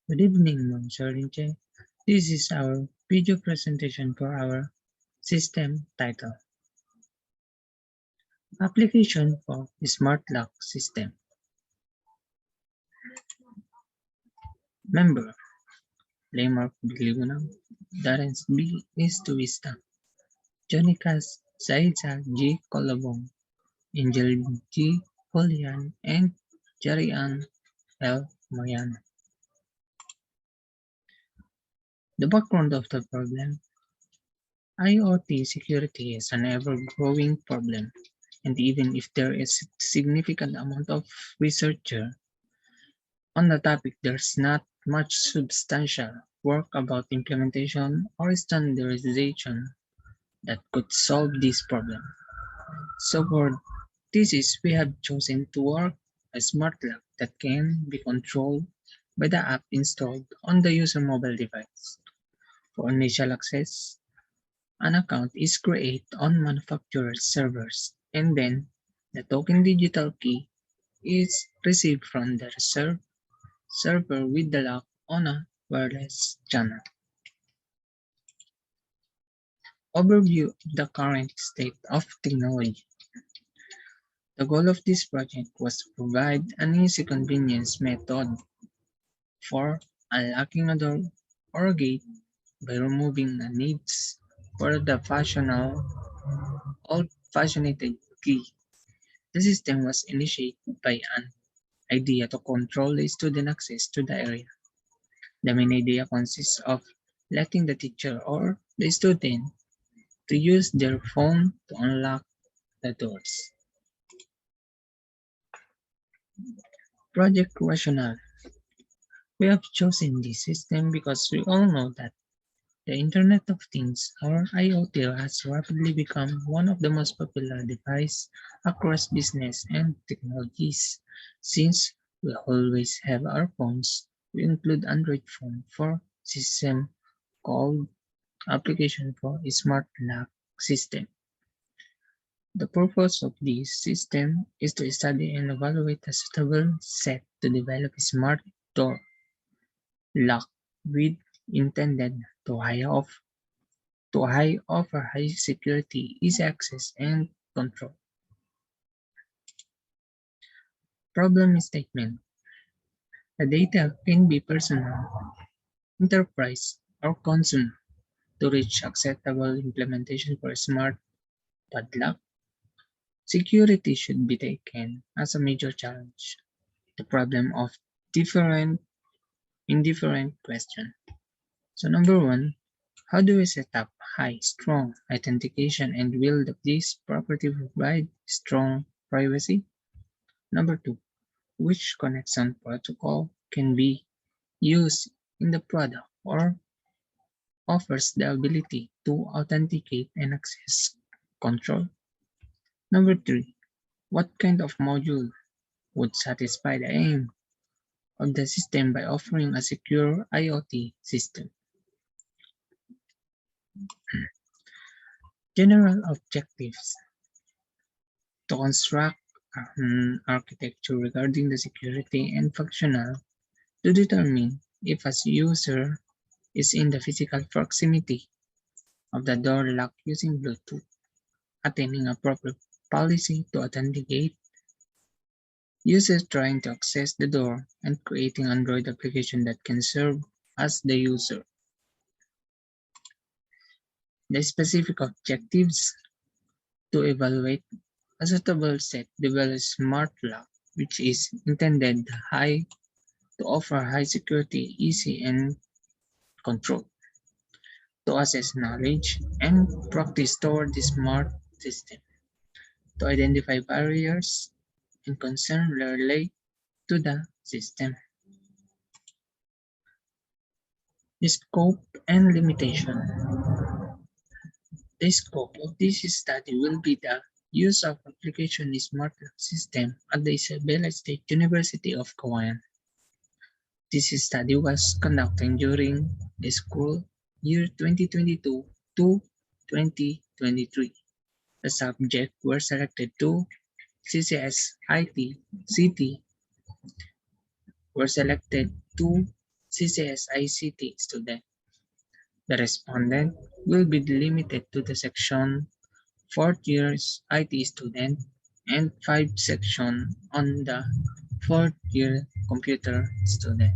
Good evening, Ma'am Sorinche. This is our video presentation for our system title, Application for Smart Lock System. Member, Laymark Biligunang, Darren B. Estuista, Jonicas Saidsa G. Colobong, Angel G. Julian, and Jarian L. Mariano. The background of the problem: IoT security is an ever-growing problem, and even if there is a significant amount of research on the topic, there's not much substantial work about implementation or standardization that could solve this problem. So for this is we have chosen to work a smart lock that can be controlled by the app installed on the user mobile device. For initial access, an account is created on manufacturer's servers, and then the token digital key is received from the server with the lock on a wireless channel. Overview of the current state of technology. The goal of this project was to provide an easy convenience method for unlocking a door or a gate by removing the needs for the old-fashioned key. The system was initiated by an idea to control the student access to the area. The main idea consists of letting the teacher or the student to use their phone to unlock the doors. Project rationale. We have chosen this system because we all know that the Internet of Things, or IoT, has rapidly become one of the most popular devices across business and technologies. Since we always have our phones, we include Android phone for system called application for a smart lock system. The purpose of this system is to study and evaluate a suitable set to develop a smart door lock with intended to offer high security, easy access, and control. Problem statement. The data can be personal, enterprise, or consumer. To reach acceptable implementation for smart padlock, security should be taken as a major challenge. The problem of different indifferent question. So number one, how do we set up high, strong authentication and will this property provide strong privacy? Number two, which connection protocol can be used in the product or offers the ability to authenticate and access control? Number three, what kind of module would satisfy the aim of the system by offering a secure IoT system? General objectives: to construct an architecture regarding the security and functional to determine if a user is in the physical proximity of the door lock using Bluetooth, attaining a proper policy to authenticate users trying to access the door, and creating Android application that can serve as the user. The specific objectives: to evaluate a suitable set develop smart lock which is intended to offer high security, easy and control, to assess knowledge and practice toward the smart system, to identify barriers and concerns relate to the system. The scope and limitation. The scope of this study will be the use of application smart lock system at the Isabela State University of Cagayan. This study was conducted during the school year 2022 to 2023. The subjects were selected to CCS IT, CT were selected to CCS ICT student. The respondent will be limited to the section 4th year's IT student and 5 section on the 4th year computer student.